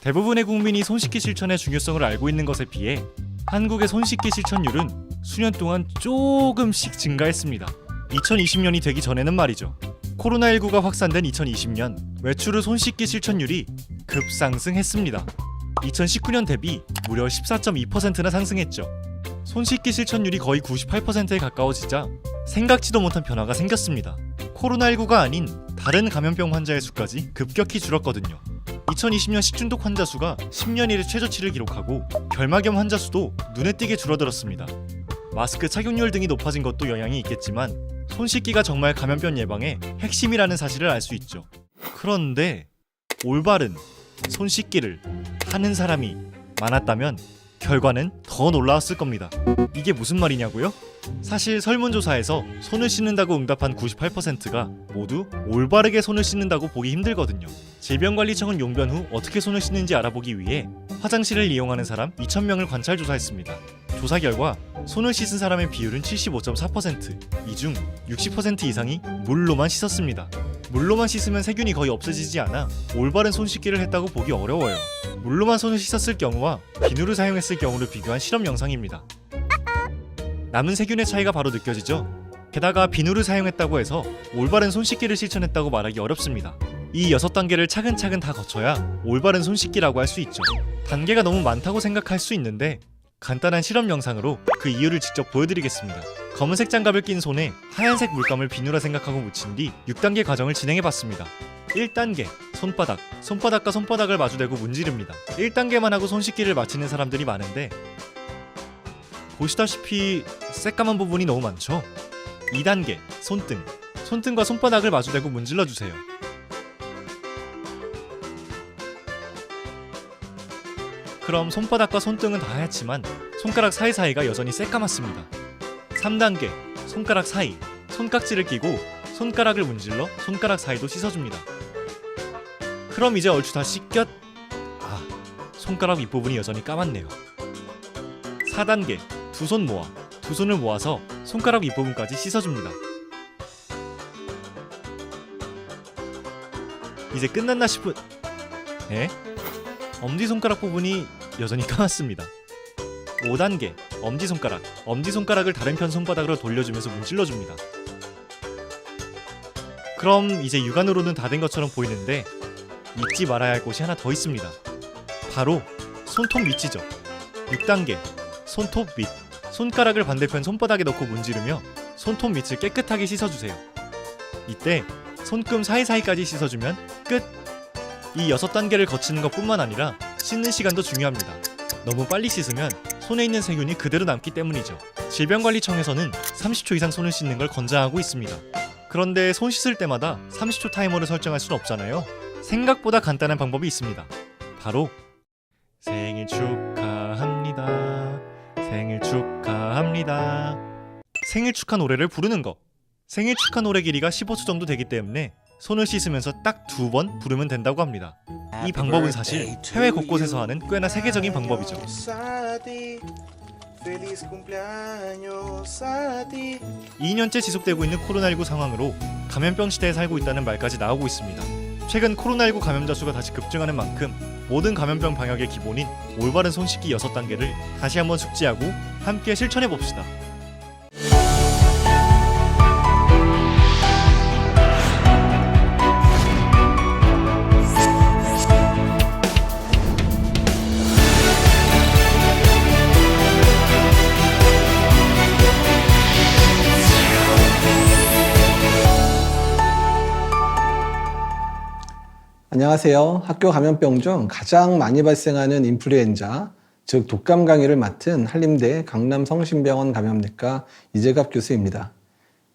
대부분의 국민이 손 씻기 실천의 중요성을 알고 있는 것에 비해 한국의 손 씻기 실천율은 수년 동안 조금씩 증가했습니다. 2020년이 되기 전에는 말이죠. 코로나19가 확산된 2020년 외출 후 손 씻기 실천율이 급상승했습니다. 2019년 대비 무려 14.2%나 상승했죠. 손 씻기 실천율이 거의 98%에 가까워지자 생각지도 못한 변화가 생겼습니다. 코로나19가 아닌 다른 감염병 환자의 수까지 급격히 줄었거든요. 2020년 식중독 환자 수가 10년 이래 최저치를 기록하고 결막염 환자 수도 눈에 띄게 줄어들었습니다. 마스크 착용률 등이 높아진 것도 영향이 있겠지만 손 씻기가 정말 감염병 예방의 핵심이라는 사실을 알 수 있죠. 그런데 올바른 손 씻기를 하는 사람이 많았다면 결과는 더 놀라웠을 겁니다. 이게 무슨 말이냐고요? 사실 설문조사에서 손을 씻는다고 응답한 98%가 모두 올바르게 손을 씻는다고 보기 힘들거든요. 질병관리청은 용변 후 어떻게 손을 씻는지 알아보기 위해 화장실을 이용하는 사람 2,000명을 관찰 조사했습니다. 조사 결과 손을 씻은 사람의 비율은 75.4%, 이 중 60% 이상이 물로만 씻었습니다. 물로만 씻으면 세균이 거의 없어지지 않아 올바른 손 씻기를 했다고 보기 어려워요. 물로만 손을 씻었을 경우와 비누를 사용했을 경우를 비교한 실험 영상입니다. 남은 세균의 차이가 바로 느껴지죠? 게다가 비누를 사용했다고 해서 올바른 손 씻기를 실천했다고 말하기 어렵습니다. 이 6단계를 차근차근 다 거쳐야 올바른 손 씻기라고 할 수 있죠. 단계가 너무 많다고 생각할 수 있는데 간단한 실험 영상으로 그 이유를 직접 보여드리겠습니다. 검은색 장갑을 낀 손에 하얀색 물감을 비누라 생각하고 묻힌 뒤 6단계 과정을 진행해봤습니다. 1단계 손바닥과 손바닥을 마주대고 문지릅니다. 1단계만 하고 손 씻기를 마치는 사람들이 많은데 보시다시피 새까만 부분이 너무 많죠? 2단계 손등과 손바닥을 마주대고 문질러주세요. 그럼 손바닥과 손등은 다 하얗지만 손가락 사이사이가 여전히 새까맣습니다. 3단계 손가락 사이 손깍지를 끼고 손가락을 문질러 손가락 사이도 씻어줍니다. 그럼 이제 얼추 다 씻겼... 손가락 윗부분이 여전히 까맣네요. 4단계 두 손을 모아서 손가락 윗부분까지 씻어줍니다. 이제 끝났나 싶은... 엄지손가락 부분이 여전히 까맣습니다. 5단계 엄지손가락을 다른 편 손바닥으로 돌려주면서 문질러줍니다. 그럼 이제 육안으로는 다 된 것처럼 보이는데 잊지 말아야 할 곳이 하나 더 있습니다. 바로 손톱 밑이죠. 6단계 손톱 밑 손가락을 반대편 손바닥에 넣고 문지르며 손톱 밑을 깨끗하게 씻어주세요. 이때 손금 사이사이까지 씻어주면 끝! 이 6단계를 거치는 것뿐만 아니라 씻는 시간도 중요합니다. 너무 빨리 씻으면 손에 있는 세균이 그대로 남기 때문이죠. 질병관리청에서는 30초 이상 손을 씻는 걸 권장하고 있습니다. 그런데 손 씻을 때마다 30초 타이머를 설정할 수는 없잖아요. 생각보다 간단한 방법이 있습니다. 바로 생일 축하합니다. 생일 축하합니다. 생일 축하 노래를 부르는 거. 생일 축하 노래 길이가 15초 정도 되기 때문에 손을 씻으면서 딱 2번 부르면 된다고 합니다. 이 방법은 사실 해외 곳곳에서 하는 꽤나 세계적인 방법이죠. 2년째 지속되고 있는 코로나19 상황으로 감염병 시대에 살고 있다는 말까지 나오고 있습니다. 최근 코로나19 감염자 수가 다시 급증하는 만큼 모든 감염병 방역의 기본인 올바른 손 씻기 6단계를 다시 한번 숙지하고 함께 실천해봅시다. 안녕하세요. 학교 감염병 중 가장 많이 발생하는 인플루엔자, 즉 독감 강의를 맡은 한림대 강남성심병원 감염내과 이재갑 교수입니다.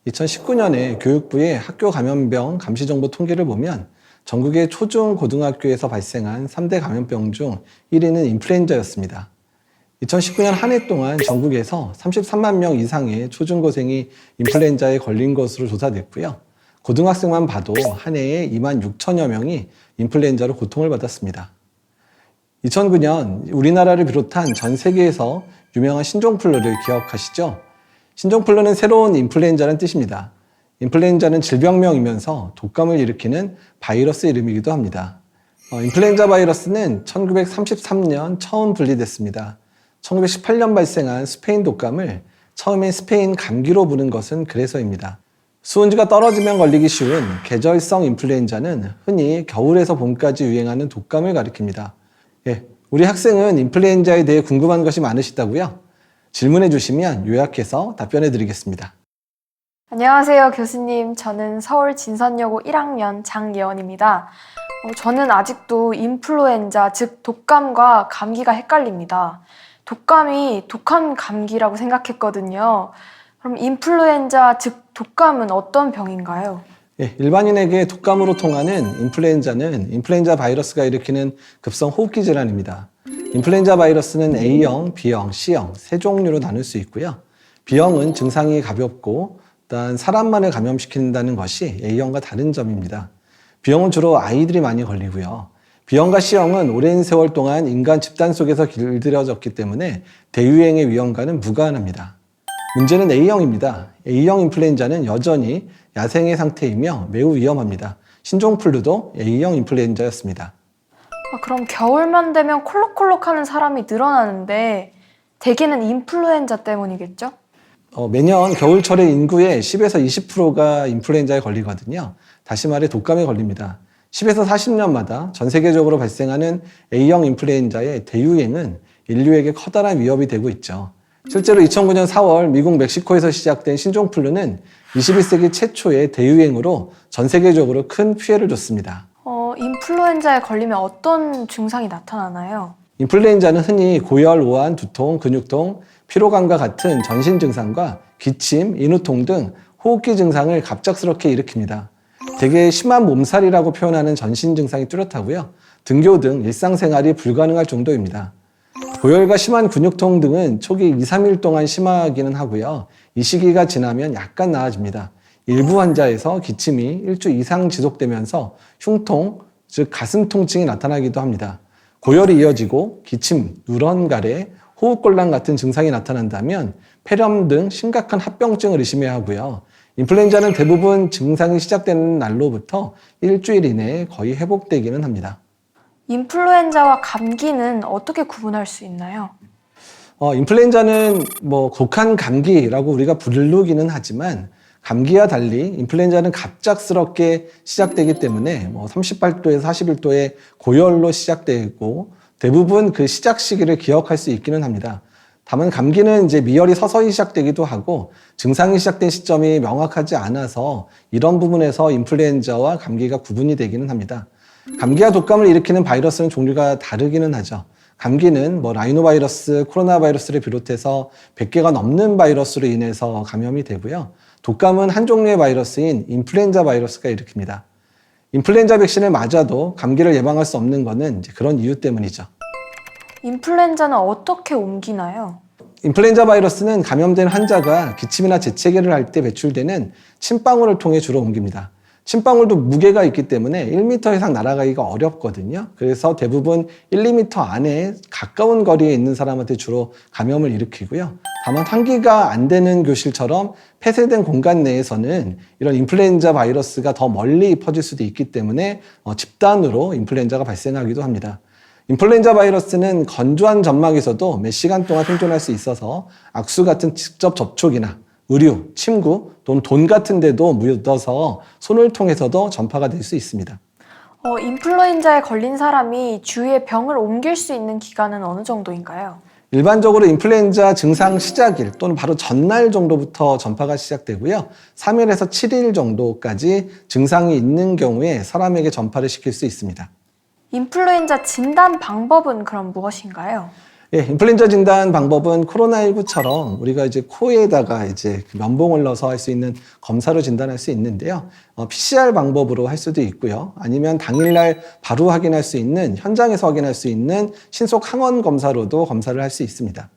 2019년에 교육부의 학교 감염병 감시정보 통계를 보면 전국의 초중 고등학교에서 발생한 3대 감염병 중 1위는 인플루엔자였습니다. 2019년 한 해 동안 전국에서 33만 명 이상의 초중고생이 인플루엔자에 걸린 것으로 조사됐고요. 고등학생만 봐도 한 해에 2만 6천여 명이 인플루엔자로 고통을 받았습니다. 2009년 우리나라를 비롯한 전 세계에서 유명한 신종플루를 기억하시죠? 신종플루는 새로운 인플루엔자라는 뜻입니다. 인플루엔자는 질병명이면서 독감을 일으키는 바이러스 이름이기도 합니다. 인플루엔자 바이러스는 1933년 처음 분리됐습니다. 1918년 발생한 스페인 독감을 처음에 스페인 감기로 부른 것은 그래서입니다. 수온지가 떨어지면 걸리기 쉬운 계절성 인플루엔자는 흔히 겨울에서 봄까지 유행하는 독감을 가리킵니다. 우리 학생은 인플루엔자에 대해 궁금한 것이 많으시다고요? 질문해 주시면 요약해서 답변해 드리겠습니다. 안녕하세요, 교수님. 저는 서울 진선여고 1학년 장예원입니다. 저는 아직도 인플루엔자, 즉 독감과 감기가 헷갈립니다. 독감이 독한 감기라고 생각했거든요. 그럼 인플루엔자, 즉 독감은 어떤 병인가요? 일반인에게 독감으로 통하는 인플루엔자는 인플루엔자 바이러스가 일으키는 급성 호흡기 질환입니다. 인플루엔자 바이러스는 A형, B형, C형 세 종류로 나눌 수 있고요. B형은 증상이 가볍고 일단 사람만을 감염시킨다는 것이 A형과 다른 점입니다. B형은 주로 아이들이 많이 걸리고요. B형과 C형은 오랜 세월 동안 인간 집단 속에서 길들여졌기 때문에 대유행의 위험과는 무관합니다. 문제는 A형입니다. A형 인플루엔자는 여전히 야생의 상태이며 매우 위험합니다. 신종플루도 A형 인플루엔자였습니다. 그럼 겨울만 되면 콜록콜록하는 사람이 늘어나는데 대개는 인플루엔자 때문이겠죠? 매년 겨울철에 인구의 10에서 20%가 인플루엔자에 걸리거든요. 다시 말해 독감에 걸립니다. 10에서 40년마다 전 세계적으로 발생하는 A형 인플루엔자의 대유행은 인류에게 커다란 위협이 되고 있죠. 실제로 2009년 4월 미국 멕시코에서 시작된 신종플루는 21세기 최초의 대유행으로 전 세계적으로 큰 피해를 줬습니다. 인플루엔자에 걸리면 어떤 증상이 나타나나요? 인플루엔자는 흔히 고열, 오한, 두통, 근육통, 피로감과 같은 전신 증상과 기침, 인후통 등 호흡기 증상을 갑작스럽게 일으킵니다. 대개 심한 몸살이라고 표현하는 전신 증상이 뚜렷하고요. 등교 등 일상생활이 불가능할 정도입니다. 고열과 심한 근육통 등은 초기 2, 3일 동안 심하기는 하고요. 이 시기가 지나면 약간 나아집니다. 일부 환자에서 기침이 일주 이상 지속되면서 흉통, 즉 가슴 통증이 나타나기도 합니다. 고열이 이어지고 기침, 누런 가래, 호흡곤란 같은 증상이 나타난다면 폐렴 등 심각한 합병증을 의심해야 하고요. 인플루엔자는 대부분 증상이 시작되는 날로부터 일주일 이내에 거의 회복되기는 합니다. 인플루엔자와 감기는 어떻게 구분할 수 있나요? 인플루엔자는 독한 감기라고 우리가 부르기는 하지만 감기와 달리 인플루엔자는 갑작스럽게 시작되기 때문에 38도에서 41도의 고열로 시작되고 대부분 그 시작 시기를 기억할 수 있기는 합니다. 다만 감기는 이제 미열이 서서히 시작되기도 하고 증상이 시작된 시점이 명확하지 않아서 이런 부분에서 인플루엔자와 감기가 구분이 되기는 합니다. 감기와 독감을 일으키는 바이러스는 종류가 다르기는 하죠. 감기는 라이노바이러스, 코로나 바이러스를 비롯해서 100개가 넘는 바이러스로 인해서 감염이 되고요. 독감은 한 종류의 바이러스인 인플루엔자 바이러스가 일으킵니다. 인플루엔자 백신을 맞아도 감기를 예방할 수 없는 것은 그런 이유 때문이죠. 인플루엔자는 어떻게 옮기나요? 인플루엔자 바이러스는 감염된 환자가 기침이나 재채기를 할 때 배출되는 침방울을 통해 주로 옮깁니다. 침방울도 무게가 있기 때문에 1m 이상 날아가기가 어렵거든요. 그래서 대부분 1, 2m 안에 가까운 거리에 있는 사람한테 주로 감염을 일으키고요. 다만 환기가 안 되는 교실처럼 폐쇄된 공간 내에서는 이런 인플루엔자 바이러스가 더 멀리 퍼질 수도 있기 때문에 집단으로 인플루엔자가 발생하기도 합니다. 인플루엔자 바이러스는 건조한 점막에서도 몇 시간 동안 생존할 수 있어서 악수 같은 직접 접촉이나 의류, 침구 또는 돈 같은 데도 묻어서 손을 통해서도 전파가 될 수 있습니다. 인플루엔자에 걸린 사람이 주위에 병을 옮길 수 있는 기간은 어느 정도인가요? 일반적으로 인플루엔자 증상 시작일 또는 바로 전날 정도부터 전파가 시작되고요. 3일에서 7일 정도까지 증상이 있는 경우에 사람에게 전파를 시킬 수 있습니다. 인플루엔자 진단 방법은 그럼 무엇인가요? 인플루엔자 진단 방법은 코로나19처럼 우리가 이제 코에다가 면봉을 넣어서 할 수 있는 검사로 진단할 수 있는데요. PCR 방법으로 할 수도 있고요. 아니면 당일날 바로 확인할 수 있는, 현장에서 확인할 수 있는 신속 항원 검사로도 검사를 할 수 있습니다.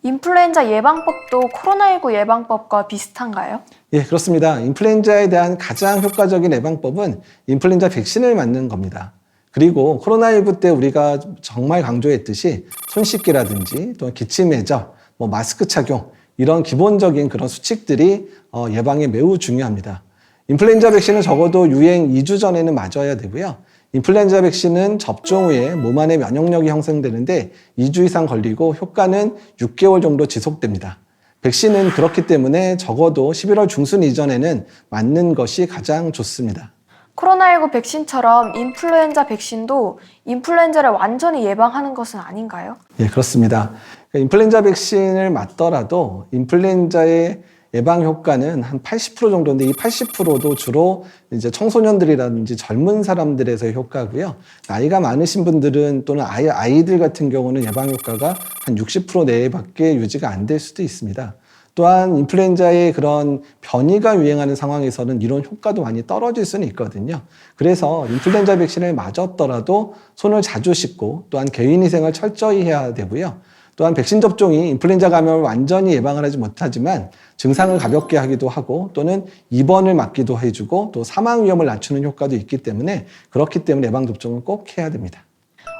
인플루엔자 예방법도 코로나19 예방법과 비슷한가요? 그렇습니다. 인플루엔자에 대한 가장 효과적인 예방법은 인플루엔자 백신을 맞는 겁니다. 그리고 코로나19 때 우리가 정말 강조했듯이 손 씻기라든지 또 기침 예절, 마스크 착용 이런 기본적인 그런 수칙들이 예방에 매우 중요합니다. 인플루엔자 백신은 적어도 유행 2주 전에는 맞아야 되고요. 인플루엔자 백신은 접종 후에 몸 안에 면역력이 형성되는데 2주 이상 걸리고 효과는 6개월 정도 지속됩니다. 백신은 그렇기 때문에 적어도 11월 중순 이전에는 맞는 것이 가장 좋습니다. 코로나19 백신처럼 인플루엔자 백신도 인플루엔자를 완전히 예방하는 것은 아닌가요? 예, 그렇습니다. 인플루엔자 백신을 맞더라도 인플루엔자의 예방 효과는 한 80% 정도인데 이 80%도 주로 이제 청소년들이라든지 젊은 사람들에서의 효과고요. 나이가 많으신 분들은 또는 아이들 같은 경우는 예방 효과가 한 60% 내외밖에 유지가 안 될 수도 있습니다. 또한 인플루엔자의 그런 변이가 유행하는 상황에서는 이런 효과도 많이 떨어질 수는 있거든요. 그래서 인플루엔자 백신을 맞았더라도 손을 자주 씻고 또한 개인위생을 철저히 해야 되고요. 또한 백신 접종이 인플루엔자 감염을 완전히 예방을 하지 못하지만 증상을 가볍게 하기도 하고 또는 입원을 막기도 해주고 또 사망 위험을 낮추는 효과도 있기 때문에 그렇기 때문에 예방접종을 꼭 해야 됩니다.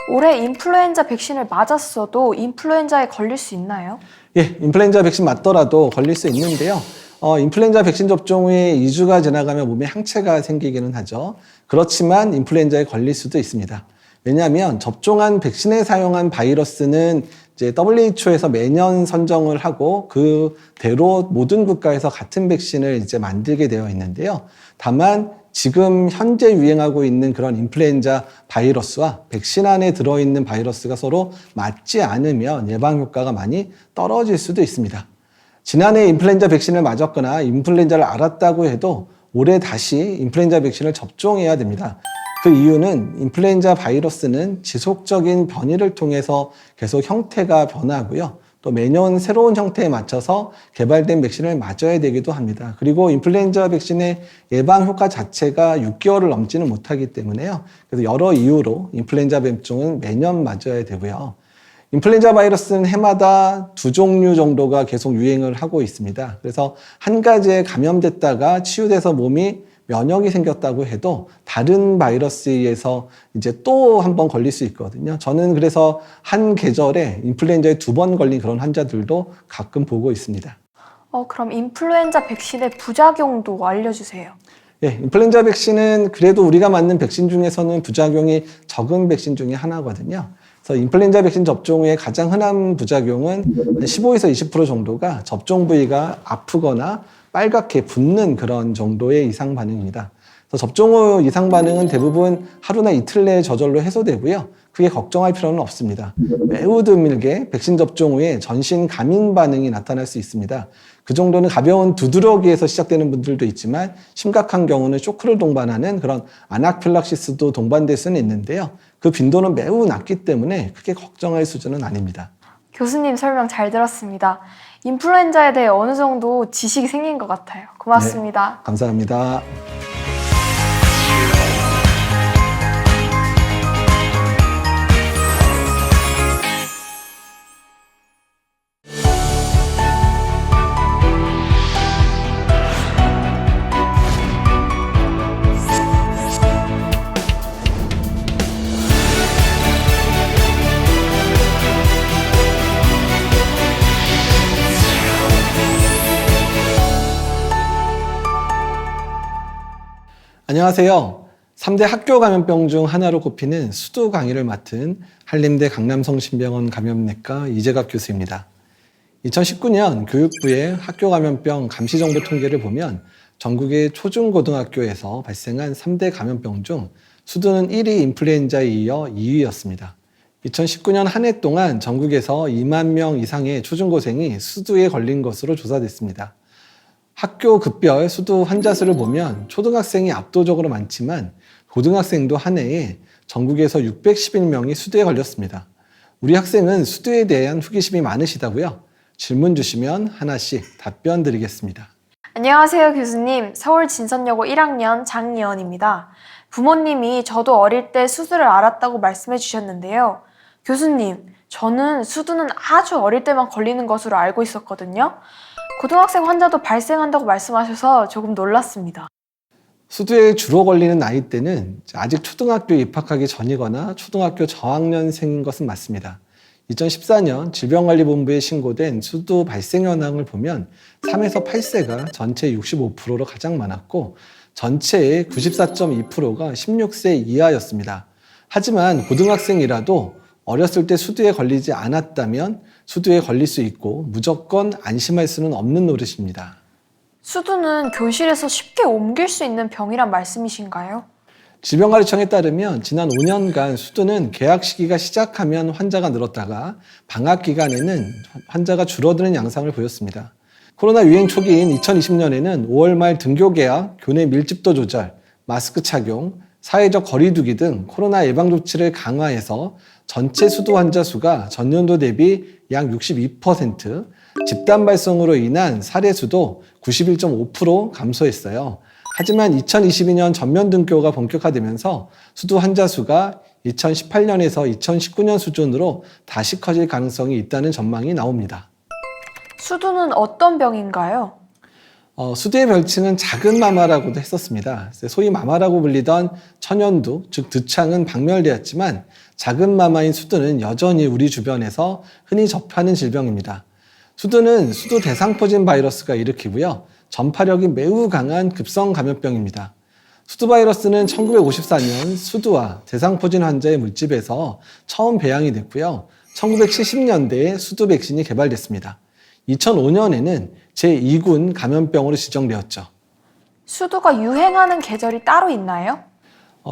올해 인플루엔자 백신을 맞았어도 인플루엔자에 걸릴 수 있나요? 예, 인플루엔자 백신 맞더라도 걸릴 수 있는데요. 인플루엔자 백신 접종 후에 2주가 지나가면 몸에 항체가 생기기는 하죠. 그렇지만 인플루엔자에 걸릴 수도 있습니다. 왜냐하면 접종한 백신에 사용한 바이러스는 이제 WHO에서 매년 선정을 하고 그대로 모든 국가에서 같은 백신을 이제 만들게 되어 있는데요. 다만 지금 현재 유행하고 있는 그런 인플루엔자 바이러스와 백신 안에 들어있는 바이러스가 서로 맞지 않으면 예방 효과가 많이 떨어질 수도 있습니다. 지난해 인플루엔자 백신을 맞았거나 인플루엔자를 앓았다고 해도 올해 다시 인플루엔자 백신을 접종해야 됩니다. 그 이유는 인플루엔자 바이러스는 지속적인 변이를 통해서 계속 형태가 변하고요. 또 매년 새로운 형태에 맞춰서 개발된 백신을 맞아야 되기도 합니다. 그리고 인플루엔자 백신의 예방 효과 자체가 6개월을 넘지는 못하기 때문에요. 그래서 여러 이유로 인플루엔자 백종은 매년 맞아야 되고요. 인플루엔자 바이러스는 해마다 2종류 정도가 계속 유행을 하고 있습니다. 그래서 한 가지에 감염됐다가 치유돼서 몸이 면역이 생겼다고 해도 다른 바이러스에 의해서 이제 또 한 번 걸릴 수 있거든요. 저는 그래서 한 계절에 인플루엔자에 2번 걸린 그런 환자들도 가끔 보고 있습니다. 그럼 인플루엔자 백신의 부작용도 알려주세요. 예, 인플루엔자 백신은 그래도 우리가 맞는 백신 중에서는 부작용이 적은 백신 중에 하나거든요. 그래서 인플루엔자 백신 접종 후에 가장 흔한 부작용은 15에서 20% 정도가 접종 부위가 아프거나 빨갛게 붓는 그런 정도의 이상 반응입니다. 그래서 접종 후 이상 반응은 대부분 하루나 이틀 내에 저절로 해소되고요. 크게 걱정할 필요는 없습니다. 매우 드물게 백신 접종 후에 전신 감인 반응이 나타날 수 있습니다. 그 정도는 가벼운 두드러기에서 시작되는 분들도 있지만 심각한 경우는 쇼크를 동반하는 그런 아나필락시스도 동반될 수는 있는데요. 그 빈도는 매우 낮기 때문에 크게 걱정할 수준은 아닙니다. 교수님 설명 잘 들었습니다. 인플루엔자에 대해 어느 정도 지식이 생긴 것 같아요. 고맙습니다. 네, 감사합니다. 안녕하세요. 3대 학교 감염병 중 하나로 꼽히는 수두 강의를 맡은 한림대 강남성심병원 감염내과 이재갑 교수입니다. 2019년 교육부의 학교 감염병 감시 정보 통계를 보면 전국의 초중고등학교에서 발생한 3대 감염병 중 수두는 1위 인플루엔자에 이어 2위였습니다. 2019년 한 해 동안 전국에서 2만 명 이상의 초중고생이 수두에 걸린 것으로 조사됐습니다. 학교 급별 수두 환자 수를 보면 초등학생이 압도적으로 많지만 고등학생도 한 해에 전국에서 611명이 수두에 걸렸습니다. 우리 학생은 수두에 대한 호기심이 많으시다고요? 질문 주시면 하나씩 답변 드리겠습니다. 안녕하세요, 교수님. 서울 진선여고 1학년 장예원입니다. 부모님이 저도 어릴 때 수두를 앓았다고 말씀해 주셨는데요. 교수님, 저는 수두는 아주 어릴 때만 걸리는 것으로 알고 있었거든요. 고등학생 환자도 발생한다고 말씀하셔서 조금 놀랐습니다. 수두에 주로 걸리는 나이대는 아직 초등학교에 입학하기 전이거나 초등학교 저학년생인 것은 맞습니다. 2014년 질병관리본부에 신고된 수두 발생 현황을 보면 3에서 8세가 전체 65%로 가장 많았고 전체의 94.2%가 16세 이하였습니다. 하지만 고등학생이라도 어렸을 때 수두에 걸리지 않았다면 수두에 걸릴 수 있고 무조건 안심할 수는 없는 노릇입니다. 수두는 교실에서 쉽게 옮길 수 있는 병이란 말씀이신가요? 질병관리청에 따르면 지난 5년간 수두는 개학 시기가 시작하면 환자가 늘었다가 방학 기간에는 환자가 줄어드는 양상을 보였습니다. 코로나 유행 초기인 2020년에는 5월 말 등교 개학, 교내 밀집도 조절, 마스크 착용, 사회적 거리두기 등 코로나 예방 조치를 강화해서 전체 수두 환자 수가 전년도 대비 약 62%, 집단 발생으로 인한 사례 수도 91.5% 감소했어요. 하지만 2022년 전면 등교가 본격화되면서 수두 환자 수가 2018년에서 2019년 수준으로 다시 커질 가능성이 있다는 전망이 나옵니다. 수두는 어떤 병인가요? 수두의 별칭은 작은 마마라고도 했었습니다. 소위 마마라고 불리던 천연두, 즉 두창은 박멸되었지만 작은 마마인 수두는 여전히 우리 주변에서 흔히 접하는 질병입니다. 수두는 수두 대상포진 바이러스가 일으키고요. 전파력이 매우 강한 급성 감염병입니다. 수두 바이러스는 1954년 수두와 대상포진 환자의 물집에서 처음 배양이 됐고요. 1970년대에 수두 백신이 개발됐습니다. 2005년에는 제2군 감염병으로 지정되었죠. 수두가 유행하는 계절이 따로 있나요?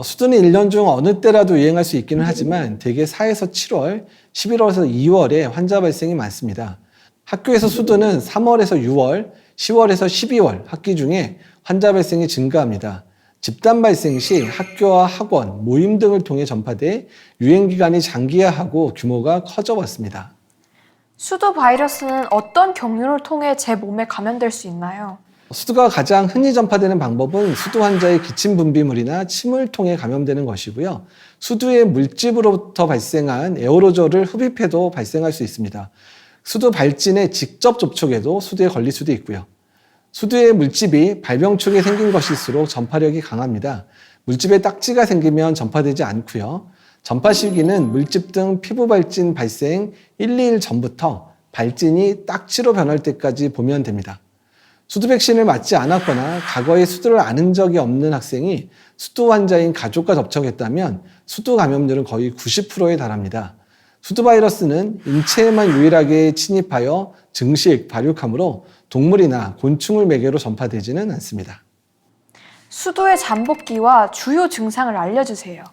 수두는 1년 중 어느 때라도 유행할 수 있기는 하지만 대개 4에서 7월, 11월에서 2월에 환자 발생이 많습니다. 학교에서 수두는 3월에서 6월, 10월에서 12월 학기 중에 환자 발생이 증가합니다. 집단 발생 시 학교와 학원, 모임 등을 통해 전파돼 유행 기간이 장기화하고 규모가 커져 왔습니다. 수두 바이러스는 어떤 경로를 통해 제 몸에 감염될 수 있나요? 수두가 가장 흔히 전파되는 방법은 수두 환자의 기침 분비물이나 침을 통해 감염되는 것이고요. 수두의 물집으로부터 발생한 에어로졸을 흡입해도 발생할 수 있습니다. 수두 발진의 직접 접촉에도 수두에 걸릴 수도 있고요. 수두의 물집이 발병 초기에 생긴 것일수록 전파력이 강합니다. 물집에 딱지가 생기면 전파되지 않고요. 전파 시기는 물집 등 피부 발진 발생 1, 2일 전부터 발진이 딱지로 변할 때까지 보면 됩니다. 수두 백신을 맞지 않았거나 과거에 수두를 앓은 적이 없는 학생이 수두 환자인 가족과 접촉했다면 수두 감염률은 거의 90%에 달합니다. 수두 바이러스는 인체에만 유일하게 침입하여 증식, 발육하므로 동물이나 곤충을 매개로 전파되지는 않습니다. 수두의 잠복기와 주요 증상을 알려주세요.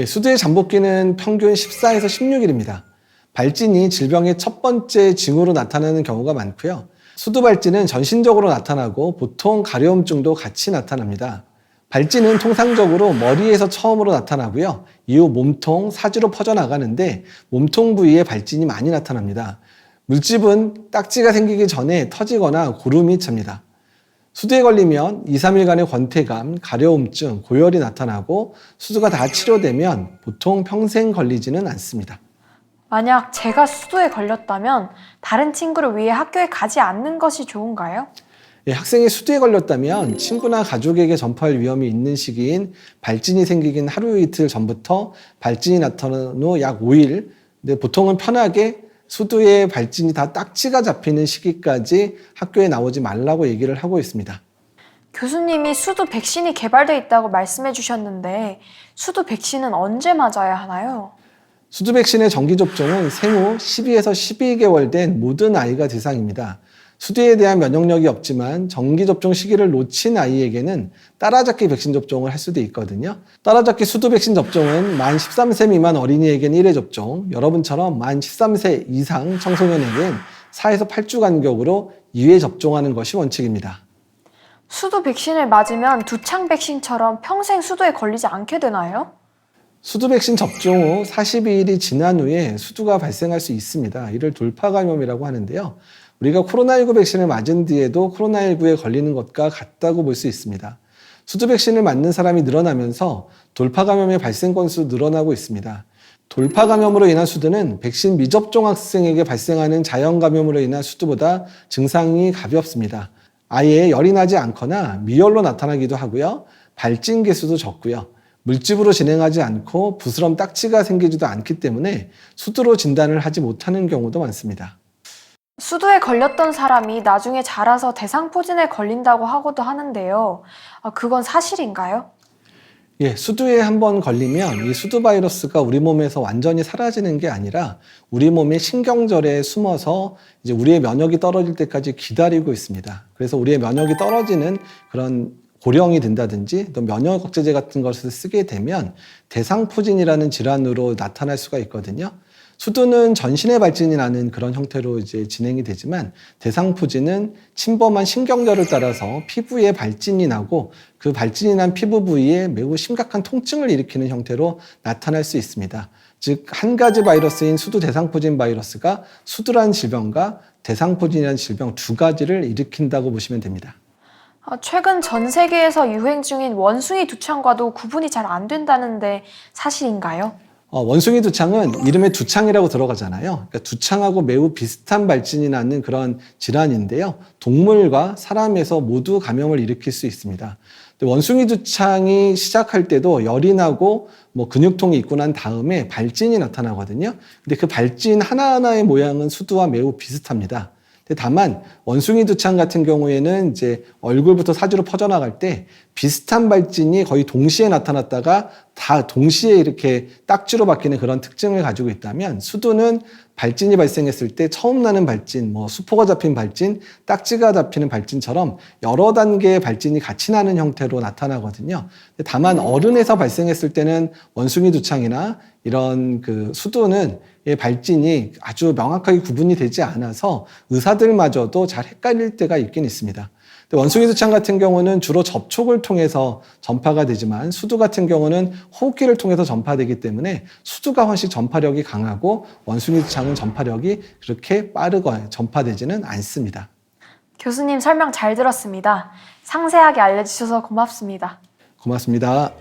수두의 잠복기는 평균 14에서 16일입니다. 발진이 질병의 첫 번째 징후로 나타나는 경우가 많고요. 수두 발진은 전신적으로 나타나고 보통 가려움증도 같이 나타납니다. 발진은 통상적으로 머리에서 처음으로 나타나고요. 이후 몸통, 사지로 퍼져나가는데 몸통 부위에 발진이 많이 나타납니다. 물집은 딱지가 생기기 전에 터지거나 고름이 찹니다. 수두에 걸리면 2, 3일간의 권태감, 가려움증, 고열이 나타나고 수두가 다 치료되면 보통 평생 걸리지는 않습니다. 만약 제가 수두에 걸렸다면 다른 친구를 위해 학교에 가지 않는 것이 좋은가요? 학생이 수두에 걸렸다면 친구나 가족에게 전파할 위험이 있는 시기인 발진이 생기긴 하루 이틀 전부터 발진이 나타난 후 약 5일, 근데 보통은 편하게 수두에 발진이 다 딱지가 잡히는 시기까지 학교에 나오지 말라고 얘기를 하고 있습니다. 교수님이 수두 백신이 개발되어 있다고 말씀해 주셨는데 수두 백신은 언제 맞아야 하나요? 수두 백신의 정기 접종은 생후 12에서 12개월 된 모든 아이가 대상입니다. 수두에 대한 면역력이 없지만 정기 접종 시기를 놓친 아이에게는 따라잡기 백신 접종을 할 수도 있거든요. 따라잡기 수두 백신 접종은 만 13세 미만 어린이에게는 1회 접종, 여러분처럼 만 13세 이상 청소년에게는 4에서 8주 간격으로 2회 접종하는 것이 원칙입니다. 수두 백신을 맞으면 두창 백신처럼 평생 수두에 걸리지 않게 되나요? 수두 백신 접종 후 42일이 지난 후에 수두가 발생할 수 있습니다. 이를 돌파 감염이라고 하는데요. 우리가 코로나19 백신을 맞은 뒤에도 코로나19에 걸리는 것과 같다고 볼 수 있습니다. 수두 백신을 맞는 사람이 늘어나면서 돌파 감염의 발생 건수도 늘어나고 있습니다. 돌파 감염으로 인한 수두는 백신 미접종 학생에게 발생하는 자연 감염으로 인한 수두보다 증상이 가볍습니다. 아예 열이 나지 않거나 미열로 나타나기도 하고요. 발진 개수도 적고요. 물집으로 진행하지 않고 부스럼 딱지가 생기지도 않기 때문에 수두로 진단을 하지 못하는 경우도 많습니다. 수두에 걸렸던 사람이 나중에 자라서 대상포진에 걸린다고 하고도 하는데요. 그건 사실인가요? 예, 수두에 한번 걸리면 이 수두 바이러스가 우리 몸에서 완전히 사라지는 게 아니라 우리 몸의 신경절에 숨어서 이제 우리의 면역이 떨어질 때까지 기다리고 있습니다. 그래서 우리의 면역이 떨어지는 그런 고령이 된다든지 또 면역 억제제 같은 것을 쓰게 되면 대상포진이라는 질환으로 나타날 수가 있거든요. 수두는 전신의 발진이 나는 그런 형태로 이제 진행이 되지만 대상포진은 침범한 신경절을 따라서 피부에 발진이 나고 그 발진이 난 피부 부위에 매우 심각한 통증을 일으키는 형태로 나타날 수 있습니다. 즉, 한 가지 바이러스인 수두 대상포진 바이러스가 수두라는 질병과 대상포진이라는 질병 두 가지를 일으킨다고 보시면 됩니다. 최근 전 세계에서 유행 중인 원숭이 두창과도 구분이 잘 안 된다는데 사실인가요? 원숭이 두창은 이름에 두창이라고 들어가잖아요. 그러니까 두창하고 매우 비슷한 발진이 나는 그런 질환인데요. 동물과 사람에서 모두 감염을 일으킬 수 있습니다. 원숭이 두창이 시작할 때도 열이 나고 근육통이 있고 난 다음에 발진이 나타나거든요. 근데 그 발진 하나하나의 모양은 수두와 매우 비슷합니다. 다만 원숭이 두창 같은 경우에는 이제 얼굴부터 사지로 퍼져나갈 때 비슷한 발진이 거의 동시에 나타났다가 다 동시에 이렇게 딱지로 바뀌는 그런 특징을 가지고 있다면 수두는 발진이 발생했을 때 처음 나는 발진, 수포가 잡힌 발진, 딱지가 잡히는 발진처럼 여러 단계의 발진이 같이 나는 형태로 나타나거든요. 다만 어른에서 발생했을 때는 원숭이 두창이나 이런 그 수두는 발진이 아주 명확하게 구분이 되지 않아서 의사들마저도 잘 헷갈릴 때가 있긴 있습니다. 원숭이 두창 같은 경우는 주로 접촉을 통해서 전파가 되지만 수두 같은 경우는 호흡기를 통해서 전파되기 때문에 수두가 훨씬 전파력이 강하고 원숭이 두창은 전파력이 그렇게 빠르게 전파되지는 않습니다. 교수님 설명 잘 들었습니다. 상세하게 알려주셔서 고맙습니다. 고맙습니다.